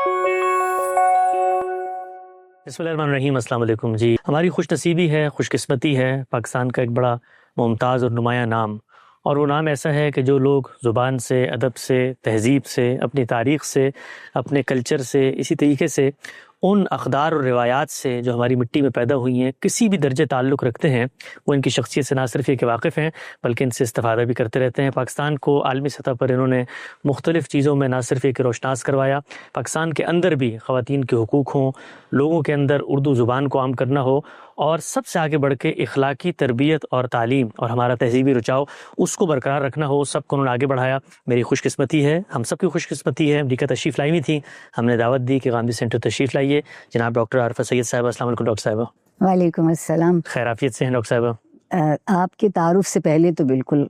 بسم اللہ الرحمن الرحیم، السلام علیکم جی۔ ہماری خوش نصیبی ہے، خوش قسمتی ہے، پاکستان کا ایک بڑا ممتاز اور نمایاں نام، اور وہ نام ایسا ہے کہ جو لوگ زبان سے، ادب سے، تہذیب سے، اپنی تاریخ سے، اپنے کلچر سے، اسی طریقے سے ان اقدار اور روایات سے جو ہماری مٹی میں پیدا ہوئی ہیں کسی بھی درجے تعلق رکھتے ہیں، وہ ان کی شخصیت سے نہ صرف یہ کہ واقف ہیں بلکہ ان سے استفادہ بھی کرتے رہتے ہیں۔ پاکستان کو عالمی سطح پر انہوں نے مختلف چیزوں میں نہ صرف یہ کہ روشناس کروایا، پاکستان کے اندر بھی خواتین کے حقوق ہوں، لوگوں کے اندر اردو زبان کو عام کرنا ہو، اور سب سے آگے بڑھ کے اخلاقی تربیت اور تعلیم اور ہمارا تہذیبی رچاؤ اس کو برقرار رکھنا ہو، سب کو انہوں نے آگے بڑھایا۔ میری خوش قسمتی ہے، ہم سب کی خوش قسمتی ہے، امریکہ تشریف لائی ہوئی تھی، ہم نے دعوت دی کہ گاندھی سینٹر تشریف لائیے۔ جناب ڈاکٹر عارفہ سید صاحبہ، السلام علیکم ڈاکٹر صاحبہ۔ وعلیکم السلام۔ خیر عافیت سے ہیں ڈاکٹر صاحبہ؟ آپ کے تعارف سے پہلے تو بالکل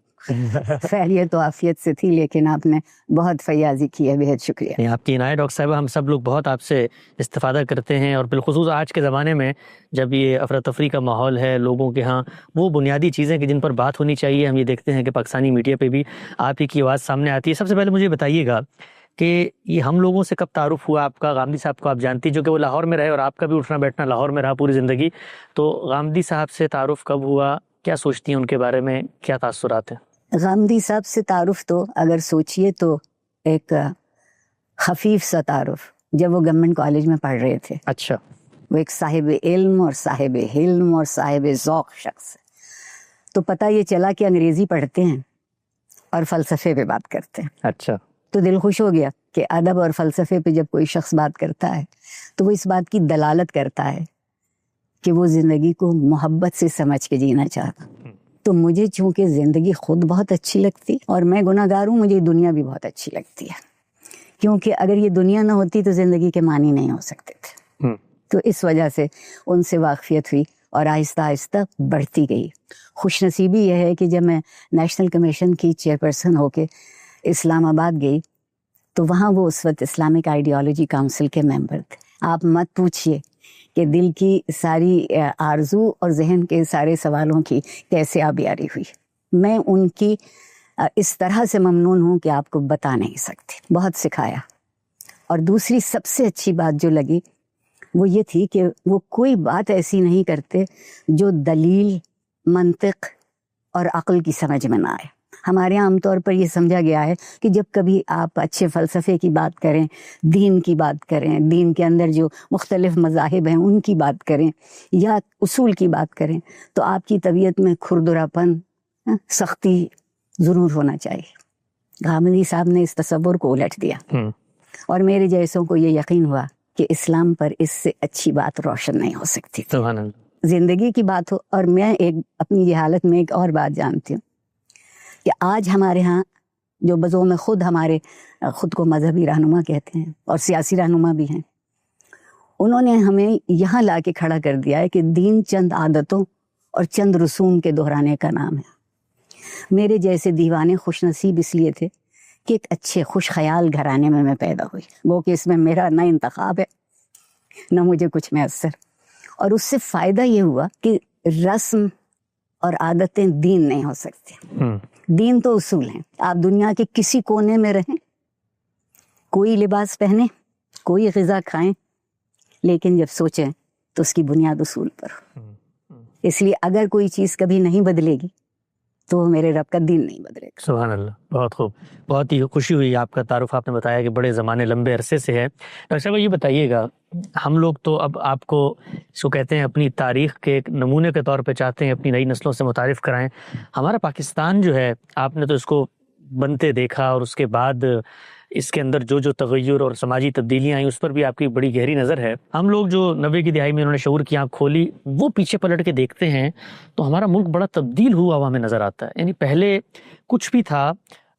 خیریت و عافیت سے تھی، لیکن آپ نے بہت فیاضی کی ہے، بہت شکریہ۔ آپ کی عنایت ڈاکٹر صاحبہ، ہم سب لوگ بہت آپ سے استفادہ کرتے ہیں، اور بالخصوص آج کے زمانے میں جب یہ افراتفری کا ماحول ہے لوگوں کے ہاں، وہ بنیادی چیزیں کہ جن پر بات ہونی چاہیے، ہم یہ دیکھتے ہیں کہ پاکستانی میڈیا پہ بھی آپ ہی کی آواز سامنے آتی ہے۔ سب سے پہلے مجھے بتائیے گا کہ یہ ہم لوگوں سے کب تعارف ہوا آپ کا؟ غامدی صاحب کو آپ جانتی، جو کہ وہ لاہور میں رہے اور آپ کا بھی اٹھنا بیٹھنا لاہور میں رہا پوری زندگی، تو غامدی صاحب سے تعارف کب ہوا؟ کیا سوچتی ہیں ان کے بارے میں؟ کیا تاثرات ہیں؟ غامدی صاحب سے تعارف تو اگر سوچئے تو ایک خفیف سا تعارف، جب وہ گورنمنٹ کالج میں پڑھ رہے تھے۔ اچھا۔ وہ ایک صاحب علم اور صاحب حلم اور صاحب ذوق شخص ہے، تو پتہ یہ چلا کہ انگریزی پڑھتے ہیں اور فلسفے پہ بات کرتے ہیں۔ اچھا۔ تو دل خوش ہو گیا کہ ادب اور فلسفے پہ جب کوئی شخص بات کرتا ہے تو وہ اس بات کی دلالت کرتا ہے کہ وہ زندگی کو محبت سے سمجھ کے جینا چاہتا۔ تو مجھے چونکہ زندگی خود بہت اچھی لگتی اور میں گناہ گار ہوں، مجھے دنیا بھی بہت اچھی لگتی ہے، کیونکہ اگر یہ دنیا نہ ہوتی تو زندگی کے معنی نہیں ہو سکتے تھے۔ تو اس وجہ سے ان سے واقفیت ہوئی اور آہستہ آہستہ بڑھتی گئی۔ خوش نصیبی یہ ہے کہ جب میں نیشنل کمیشن کی چیئرپرسن ہو کے اسلام آباد گئی تو وہاں وہ اس وقت اسلامک آئیڈیالوجی کاؤنسل کے ممبر تھے۔ آپ مت پوچھئے کہ دل کی ساری آرزو اور ذہن کے سارے سوالوں کی کیسے آبیاری ہوئی۔ میں ان کی اس طرح سے ممنون ہوں کہ آپ کو بتا نہیں سکتی، بہت سکھایا۔ اور دوسری سب سے اچھی بات جو لگی وہ یہ تھی کہ وہ کوئی بات ایسی نہیں کرتے جو دلیل، منطق اور عقل کی سمجھ میں نہ آئے۔ ہمارے عام طور پر یہ سمجھا گیا ہے کہ جب کبھی آپ اچھے فلسفے کی بات کریں، دین کی بات کریں، دین کے اندر جو مختلف مذاہب ہیں ان کی بات کریں یا اصول کی بات کریں، تو آپ کی طبیعت میں کھردرا پن، سختی ضرور ہونا چاہیے۔ غامدی صاحب نے اس تصور کو الٹ دیا اور میرے جیسوں کو یہ یقین ہوا کہ اسلام پر اس سے اچھی بات روشن نہیں ہو سکتی۔ سبحان اللہ۔ زندگی کی بات ہو، اور میں ایک اپنی جہالت میں ایک اور بات جانتی ہوں کہ آج ہمارے ہاں جو بذوق خود ہمارے خود کو مذہبی رہنما کہتے ہیں اور سیاسی رہنما بھی ہیں، انہوں نے ہمیں یہاں لا کے کھڑا کر دیا ہے کہ دین چند عادتوں اور چند رسوم کے دہرانے کا نام ہے۔ میرے جیسے دیوانے خوش نصیب اس لیے تھے کہ ایک اچھے خوش خیال گھرانے میں پیدا ہوئی، وہ کہ اس میں میرا نہ انتخاب ہے نہ مجھے کچھ میسر، اور اس سے فائدہ یہ ہوا کہ رسم اور عادتیں دین نہیں ہو سکتی۔ دین تو اصول ہیں، آپ دنیا کے کسی کونے میں رہیں، کوئی لباس پہنیں، کوئی غذا کھائیں، لیکن جب سوچیں تو اس کی بنیاد اصول پر ہو۔ اس لیے اگر کوئی چیز کبھی نہیں بدلے گی تو میرے رب کا دین نہیں بدلے گا۔ سبحان اللہ، بہت خوب، بہت ہی خوشی ہوئی آپ کا تعارف آپ نے بتایا کہ بڑے زمانے لمبے عرصے سے ہے۔ ڈاکٹر صاحب یہ بتائیے گا، ہم لوگ تو اب آپ کو اس کو کہتے ہیں اپنی تاریخ کے ایک نمونے کے طور پہ چاہتے ہیں اپنی نئی نسلوں سے متعارف کرائیں۔ ہمارا پاکستان جو ہے، آپ نے تو اس کو بنتے دیکھا اور اس کے بعد اس کے اندر جو جو تغیر اور سماجی تبدیلیاں آئیں اس پر بھی آپ کی بڑی گہری نظر ہے۔ ہم لوگ جو 90 کی دہائی میں انہوں نے شعور کی آنکھ کھولی، وہ پیچھے پلٹ کے دیکھتے ہیں تو ہمارا ملک بڑا تبدیل ہوا ہوا ہمیں نظر آتا ہے۔ یعنی پہلے کچھ بھی تھا،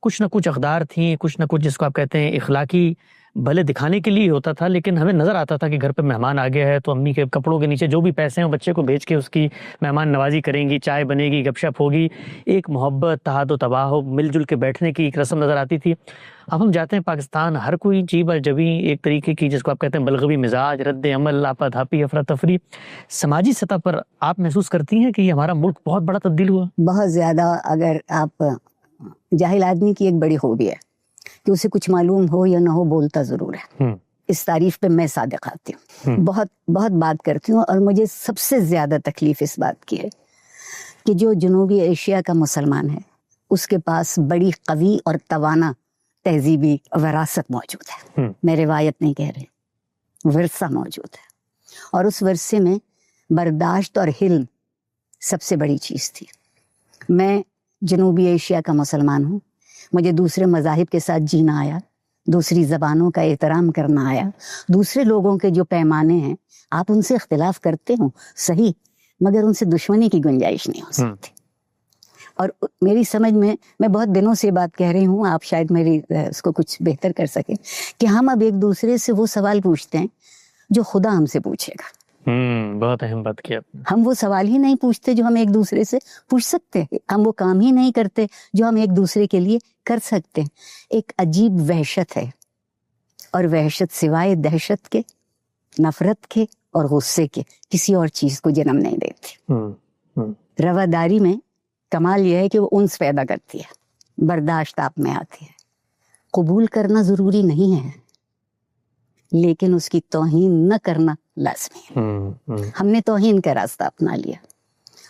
کچھ نہ کچھ اقدار تھیں، کچھ نہ کچھ جس کو آپ کہتے ہیں اخلاقی بھلے دکھانے کے لیے ہوتا تھا، لیکن ہمیں نظر آتا تھا کہ گھر پہ مہمان آ گیا ہے تو امی کے کپڑوں کے نیچے جو بھی پیسے ہیں وہ بچے کو بھیج کے اس کی مہمان نوازی کریں گی، چائے بنے گی، گپ شپ ہوگی، ایک محبت، تحاد و تباہ، مل جل کے بیٹھنے کی ایک رسم نظر آتی تھی۔ اب ہم جاتے ہیں پاکستان، ہر کوئی جیب اور جبیں ایک طریقے کی جس کو آپ کہتے ہیں بلغوی مزاج، رد عمل، آپا دھاپی، افراتفری، سماجی سطح پر آپ محسوس کرتی ہیں کہ یہ ہمارا ملک بہت بڑا تبدیل ہوا؟ بہت زیادہ۔ اگر آپ جاہل آدمی کی ایک بڑی خوبی ہے کہ اسے کچھ معلوم ہو یا نہ ہو، بولتا ضرور ہے۔ اس تعریف پہ میں صادق آتی ہوں، بہت بہت بات کرتی ہوں، اور مجھے سب سے زیادہ تکلیف اس بات کی ہے کہ جو جنوبی ایشیا کا مسلمان ہے اس کے پاس بڑی قوی اور توانا تہذیبی وراثت موجود ہے، میں روایت نہیں کہہ رہی، ورثہ موجود ہے، اور اس ورثے میں برداشت اور حلم سب سے بڑی چیز تھی۔ میں جنوبی ایشیا کا مسلمان ہوں، مجھے دوسرے مذاہب کے ساتھ جینا آیا، دوسری زبانوں کا احترام کرنا آیا، دوسرے لوگوں کے جو پیمانے ہیں آپ ان سے اختلاف کرتے ہوں صحیح، مگر ان سے دشمنی کی گنجائش نہیں ہو سکتی۔ اور میری سمجھ میں بہت دنوں سے بات کہہ رہی ہوں، آپ شاید میری اس کو کچھ بہتر کر سکیں، کہ ہم اب ایک دوسرے سے وہ سوال پوچھتے ہیں جو خدا ہم سے پوچھے گا۔ بہت اہم بات کیا آپ نے۔ ہم وہ سوال ہی نہیں پوچھتے جو ہم ایک دوسرے سے پوچھ سکتے ہیں، ہم وہ کام ہی نہیں کرتے جو ہم ایک دوسرے کے لیے کر سکتے ہیں۔ ایک عجیب وحشت ہے، اور وحشت سوائے دہشت کے، نفرت کے اور غصے کے کسی اور چیز کو جنم نہیں دیتی۔ رواداری میں کمال یہ ہے کہ وہ انس پیدا کرتی ہے، برداشت آپ میں آتی ہے، قبول کرنا ضروری نہیں ہے لیکن اس کی توہین نہ کرنا لازمی ہے۔ ہم نے توہین کا راستہ اپنا لیا،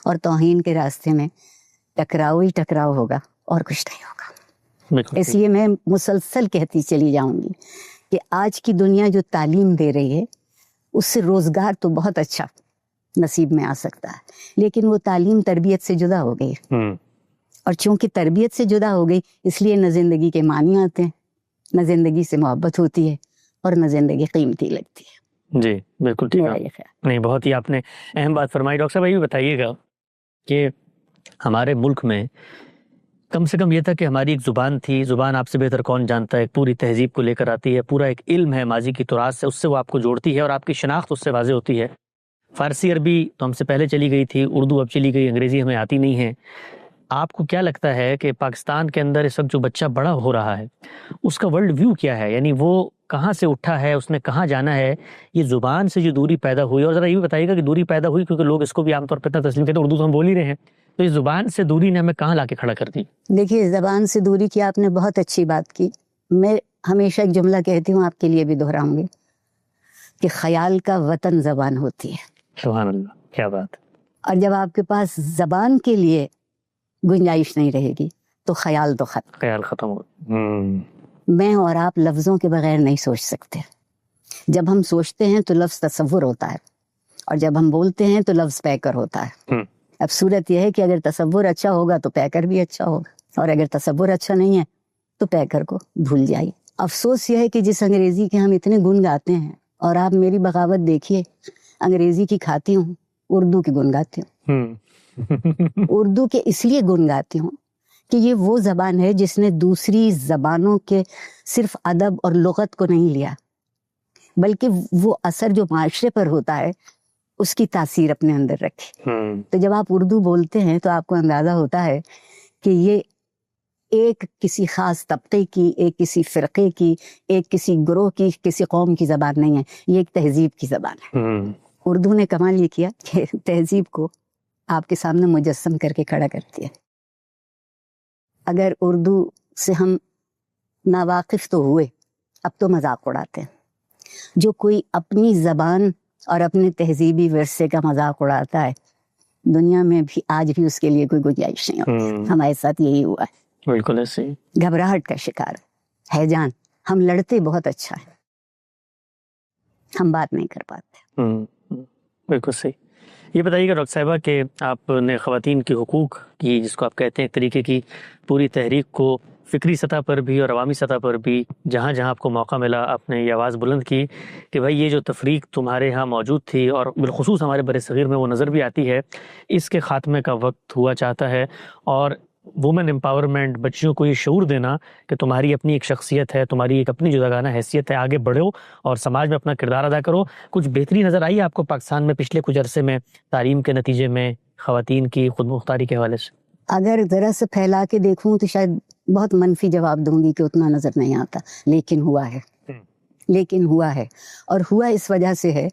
اور توہین کے راستے میں ٹکراؤ ہی ٹکراؤ ہوگا اور کچھ نہیں ہوگا۔ اس لیے میں مسلسل کہتی چلی جاؤں گی کہ آج کی دنیا جو تعلیم دے رہی ہے اس سے روزگار تو بہت اچھا نصیب میں آ سکتا ہے، لیکن وہ تعلیم تربیت سے جدا ہو گئی، اور چونکہ تربیت سے جدا ہو گئی اس لیے نہ زندگی کے معنی آتے ہیں، نہ زندگی سے محبت ہوتی ہے، اور نہ زندگی قیمتی لگتی ہے۔ جی بالکل ٹھیک ہے، نہیں بہت ہی آپ نے اہم بات فرمائی۔ ڈاکٹر صاحب یہ بتائیے گا کہ ہمارے ملک میں کم سے کم یہ تھا کہ ہماری ایک زبان تھی، زبان آپ سے بہتر کون جانتا ہے، ایک پوری تہذیب کو لے کر آتی ہے، پورا ایک علم ہے ماضی کی تراث سے، اس سے وہ آپ کو جوڑتی ہے اور آپ کی شناخت اس سے واضح ہوتی ہے۔ فارسی عربی تو ہم سے پہلے چلی گئی تھی، اردو اب چلی گئی، انگریزی ہمیں آتی نہیں ہے۔ آپ کو کیا لگتا ہے کہ پاکستان کے اندر اس وقت جو بچہ بڑا ہو رہا ہے اس کا ورلڈ ویو کیا ہے، یعنی وہ کہاں سے اٹھا ہے، اس نے کہاں جانا ہے؟ یہ زبان سے جو دوری پیدا ہوئی، اور ذرا یہ بھی بتائیے گا کہ دوری پیدا ہوئی کیونکہ لوگ اس کو بھی عام طور پہ اتنا تسلیم کرتے ہیں، اردو تو ہم بول ہی رہے ہیں، تو اس زبان سے دوری نے ہمیں کہاں لا کے کھڑا کر دی؟ دیکھیے، زبان سے دوری کی آپ نے بہت اچھی بات کی۔ میں ہمیشہ ایک جملہ کہتی ہوں، آپ کے لیے بھی دہراؤں گی، کہ خیال کا وطن زبان ہوتی ہے۔ سبحان اللہ، کیا بات۔ اور جب آپ کے پاس زبان کے لیے گنجائش نہیں رہے گی تو خیال تو ختم، خیال ختم ہو۔ میں اور آپ لفظوں کے بغیر نہیں سوچ سکتے۔ جب ہم سوچتے ہیں تو لفظ تصور ہوتا ہے، اور جب ہم بولتے ہیں تو لفظ پیکر ہوتا ہے۔ اب صورت یہ ہے کہ اگر تصور اچھا ہوگا تو پیکر بھی اچھا ہوگا، اور اگر تصور اچھا نہیں ہے تو پیکر کو بھول جائیے۔ افسوس یہ ہے کہ جس انگریزی کے ہم اتنے گن گاتے ہیں، اور آپ میری بغاوت دیکھیے، انگریزی کی کھاتی ہوں، اردو کی گن گاتی ہوں۔ اردو کے اس لیے گن گاتی ہوں کہ یہ وہ زبان ہے جس نے دوسری زبانوں کے صرف ادب اور لغت کو نہیں لیا، بلکہ وہ اثر جو معاشرے پر ہوتا ہے اس کی تاثیر اپنے اندر رکھی۔ تو جب آپ اردو بولتے ہیں تو آپ کو اندازہ ہوتا ہے کہ یہ ایک کسی خاص طبقے کی، ایک کسی فرقے کی، ایک کسی گروہ کی، کسی قوم کی زبان نہیں ہے، یہ ایک تہذیب کی زبان ہے۔ اردو نے کمال یہ کیا کہ تہذیب کو آپ کے سامنے مجسم کر کے کھڑا کرتی ہے۔ اگر اردو سے ہم ناواقف تو ہوئے، اب تو مذاق اڑاتے ہیں۔ جو کوئی اپنی زبان اور اپنے تہذیبی ورثے کا مذاق اڑاتا ہے، دنیا میں بھی آج بھی اس کے لیے کوئی گنجائش نہیں ہوتی۔ ہمارے ساتھ یہی ہوا ہے، بالکل ایسے ہی، گھبراہٹ کا شکار ہے جان۔ ہم لڑتے بہت اچھا ہے، ہم بات نہیں کر پاتے۔ بالکل صحیح۔ یہ بتائیے گا ڈاکٹر صاحبہ کہ آپ نے خواتین کے حقوق کی، جس کو آپ کہتے ہیں ایک طریقے کی پوری تحریک کو فکری سطح پر بھی اور عوامی سطح پر بھی جہاں جہاں آپ کو موقع ملا آپ نے یہ آواز بلند کی کہ بھائی یہ جو تفریق تمہارے ہاں موجود تھی اور بالخصوص ہمارے بر صغیر میں وہ نظر بھی آتی ہے، اس کے خاتمے کا وقت ہوا چاہتا ہے، اور وومن امپاورمنٹ، بچیوں کو یہ شعور دینا کہ تمہاری اپنی ایک شخصیت ہے، تمہاری ایک اپنی جداگانہ حیثیت ہے، آگے بڑھو اور سماج میں اپنا کردار ادا کرو۔ کچھ بہتری نظر آئی آپ کو پاکستان میں پچھلے کچھ عرصے میں تعلیم کے نتیجے میں خواتین کی خود مختاری کے حوالے سے؟ اگر ذرا سے پھیلا کے دیکھوں تو شاید بہت منفی جواب دوں گی کہ اتنا نظر نہیں آتا، لیکن ہوا ہے، لیکن ہوا ہے۔ اور ہوا اس وجہ سے ہے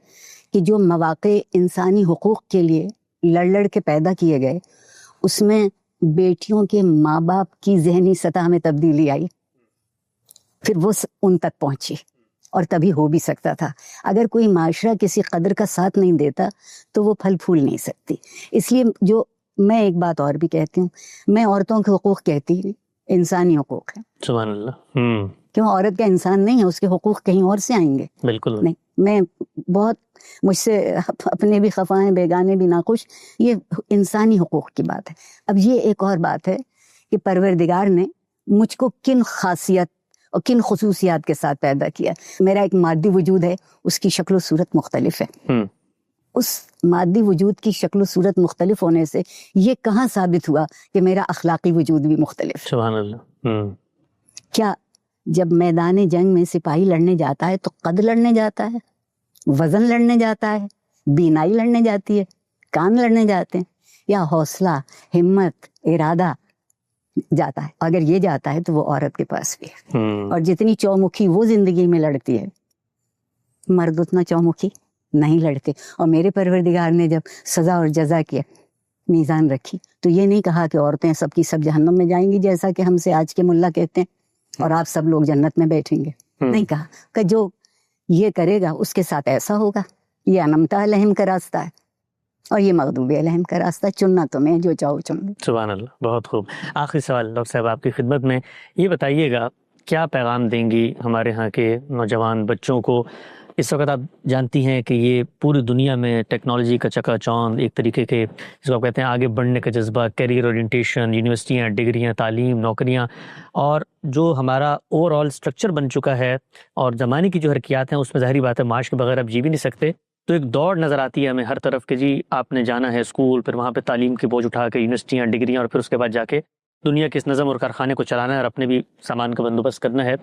کہ جو مواقع انسانی حقوق کے لیے لڑ لڑ کے پیدا کیے گئے، اس میں بیٹیوں کے ماں باپ کی ذہنی سطح میں تبدیلی آئی، پھر وہ ان تک پہنچی، اور تبھی ہو بھی سکتا تھا. اگر کوئی معاشرہ کسی قدر کا ساتھ نہیں دیتا تو وہ پھل پھول نہیں سکتی. اس لیے جو میں ایک بات اور بھی کہتی ہوں, میں عورتوں کے حقوق کہتی نہیں, انسانی حقوق ہیں. سبحان اللہ. کیوں عورت کا انسان نہیں ہے, اس کے حقوق کہیں اور سے آئیں گے؟ بالکل نہیں. میں بہت, مجھ سے اپنے بھی خفا ہیں, بیگانے بھی ناخوش, یہ انسانی حقوق کی بات ہے. اب یہ ایک اور بات ہے کہ پروردگار نے مجھ کو کن خاصیت اور کن خصوصیات کے ساتھ پیدا کیا. میرا ایک مادی وجود ہے, اس کی شکل و صورت مختلف ہے. اس مادی وجود کی شکل و صورت مختلف ہونے سے یہ کہاں ثابت ہوا کہ میرا اخلاقی وجود بھی مختلف ہے؟ سبحان اللہ. کیا جب میدان جنگ میں سپاہی لڑنے جاتا ہے تو قد لڑنے جاتا ہے, وزن لڑنے جاتا ہے, بینائی لڑنے جاتی ہے, کان لڑنے جاتے ہیں, یا حوصلہ, ہمت, ارادہ جاتا ہے؟ اگر یہ جاتا ہے تو وہ عورت کے پاس بھی ہے. اور جتنی چومکھی وہ زندگی میں لڑتی ہے, مرد اتنا چومکھی نہیں لڑتے. اور میرے پروردگار نے جب سزا اور جزا کی میزان رکھی تو یہ نہیں کہا کہ عورتیں سب کی سب جہنم میں جائیں گی جیسا کہ ہم سے آج کے ملا کہتے ہیں, اور آپ سب لوگ جنت میں بیٹھیں گے. نہیں کہا کہ جو یہ کرے گا اس کے ساتھ ایسا ہوگا. یہ انمتا علیہم کا راستہ ہے اور یہ مغضوب علیہم کا راستہ. چننا تمہیں جو چاہو چن لو. سبحان اللہ. بہت خوب. آخری سوال ڈاکٹر صاحب آپ کی خدمت میں, یہ بتائیے گا کیا پیغام دیں گی ہمارے ہاں کے نوجوان بچوں کو؟ اس وقت آپ جانتی ہیں کہ یہ پوری دنیا میں ٹیکنالوجی کا چکا چوند, ایک طریقے کے جس کو آپ کہتے ہیں آگے بڑھنے کا جذبہ, کیریئر اورینٹیشن, یونیورسٹیاں, ڈگریاں, تعلیم, نوکریاں, اور جو ہمارا اوور آل اسٹرکچر بن چکا ہے اور زمانے کی جو حرکیات ہیں اس میں ظاہری بات ہے معاش کے بغیر اب جی بھی نہیں سکتے. تو ایک دوڑ نظر آتی ہے ہمیں ہر طرف کہ جی آپ نے جانا ہے اسکول, پھر وہاں پہ تعلیم کے بوجھ اٹھا کے یونیورسٹیاں, ڈگریاں, اور پھر اس کے بعد جا کے دنیا کے اس نظم اور کارخانے کو چلانا ہے اور اپنے بھی سامان کا بندوبست کرنا ہے.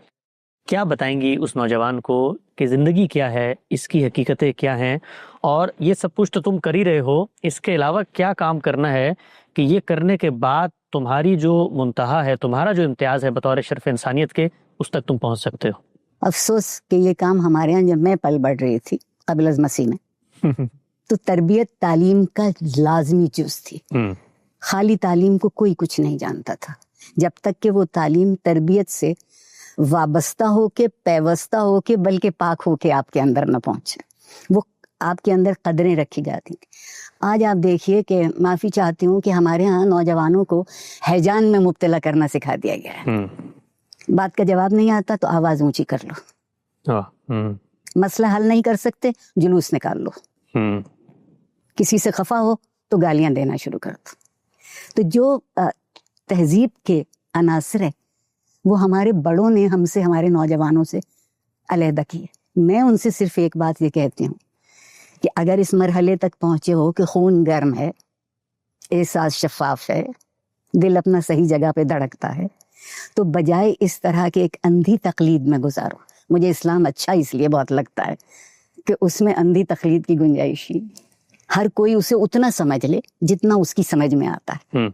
کیا بتائیں گی اس نوجوان کو کہ زندگی کیا ہے, اس کی حقیقتیں کیا ہیں, اور یہ سب کچھ تو تم کر ہی رہے ہو, اس کے علاوہ کیا کام کرنا ہے کہ یہ کرنے کے بعد تمہاری جو منتہا ہے, تمہارا جو امتیاز ہے بطور شرف انسانیت کے, اس تک تم پہنچ سکتے ہو؟ افسوس کہ یہ کام ہمارے یہاں جب میں پل بڑھ رہی تھی قبل از مسیح میں تو تربیت تعلیم کا لازمی جز تھی. خالی تعلیم کو کوئی کچھ نہیں جانتا تھا جب تک کہ وہ تعلیم تربیت سے وابستہ ہو کے, پیوستہ ہو کے, بلکہ پاک ہو کے آپ کے اندر نہ پہنچے. وہ آپ کے اندر قدریں رکھی جاتی تھیں. آج آپ دیکھیے کہ معافی چاہتی ہوں کہ ہمارے ہاں نوجوانوں کو ہیجان میں مبتلا کرنا سکھا دیا گیا ہے. بات کا جواب نہیں آتا تو آواز اونچی کر لو, مسئلہ حل نہیں کر سکتے جلوس نکال لو, کسی سے خفا ہو تو گالیاں دینا شروع کر دو. تو جو تہذیب کے عناصر ہیں وہ ہمارے بڑوں نے ہم سے, ہمارے نوجوانوں سے علیحدہ کی ہے. میں ان سے صرف ایک بات یہ کہتی ہوں کہ اگر اس مرحلے تک پہنچے ہو کہ خون گرم ہے, احساس شفاف ہے, دل اپنا صحیح جگہ پہ دھڑکتا ہے, تو بجائے اس طرح کے ایک اندھی تقلید میں گزارو. مجھے اسلام اچھا اس لیے بہت لگتا ہے کہ اس میں اندھی تقلید کی گنجائش ہی, ہر کوئی اسے اتنا سمجھ لے جتنا اس کی سمجھ میں آتا ہے.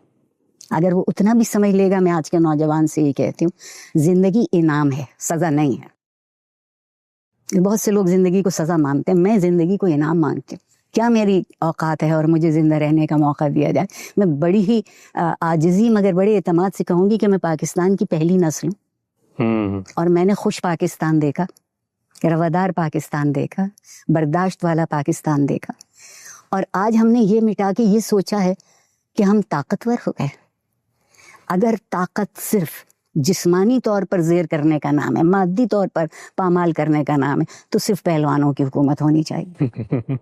اگر وہ اتنا بھی سمجھ لے گا, میں آج کے نوجوان سے یہ کہتی ہوں زندگی انعام ہے, سزا نہیں ہے. بہت سے لوگ زندگی کو سزا مانتے ہیں, میں زندگی کو انعام مانتی ہوں. کیا میری اوقات ہے اور مجھے زندہ رہنے کا موقع دیا جائے. میں بڑی ہی عاجزی مگر بڑے اعتماد سے کہوں گی کہ میں پاکستان کی پہلی نسل ہوں, اور میں نے خوش پاکستان دیکھا, روادار پاکستان دیکھا, برداشت والا پاکستان دیکھا. اور آج ہم نے یہ مٹا کے یہ سوچا ہے کہ ہم طاقتور ہو گئے. اگر طاقت صرف جسمانی طور پر زیر کرنے کا نام ہے, مادی طور پر پامال کرنے کا نام ہے, تو صرف پہلوانوں کی حکومت ہونی چاہیے.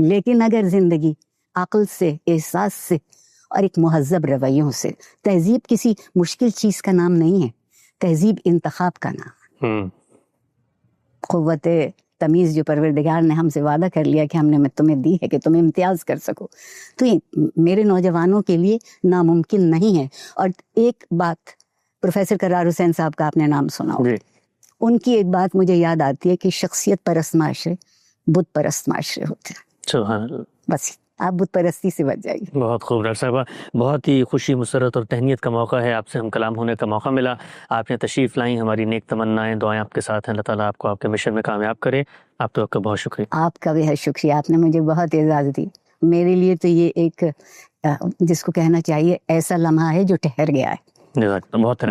لیکن اگر زندگی عقل سے, احساس سے اور ایک مہذب رویوں سے, تہذیب کسی مشکل چیز کا نام نہیں ہے, تہذیب انتخاب کا نام ہے. قوت تمیز جو پروردگار نے ہم سے وعدہ کر لیا کہ ہم نے تمہیں دی ہے کہ تم امتیاز کر سکو, تو یہ میرے نوجوانوں کے لیے ناممکن نہیں ہے. اور ایک بات, پروفیسر کرار حسین صاحب کا آپ نے نام سنا ہو, ان کی ایک بات مجھے یاد آتی ہے کہ شخصیت پرست معاشرے بت پرست معاشرے ہوتے ہیں. سبحان اللہ. بس آپ بت پرستی سے بچ جائیے. بہت خوب ڈاکٹر صاحبہ, بہت ہی خوشی, مسرت اور تہنیت کا موقع ہے, آپ سے ہم کلام ہونے کا موقع ملا. آپ نے تشریف لائیں, ہماری نیک تمنائیں, دعائیں آپ کے ساتھ ہیں. اللہ تعالیٰ آپ کو آپ کے مشن میں کامیاب کرے. آپ تو آپ کا بہت شکریہ. آپ کا بھی ہے شکریہ, آپ نے مجھے بہت اعزاز دی. میرے لیے تو یہ ایک جس کو کہنا چاہیے ایسا لمحہ ہے جو ٹھہر گیا ہے. بہت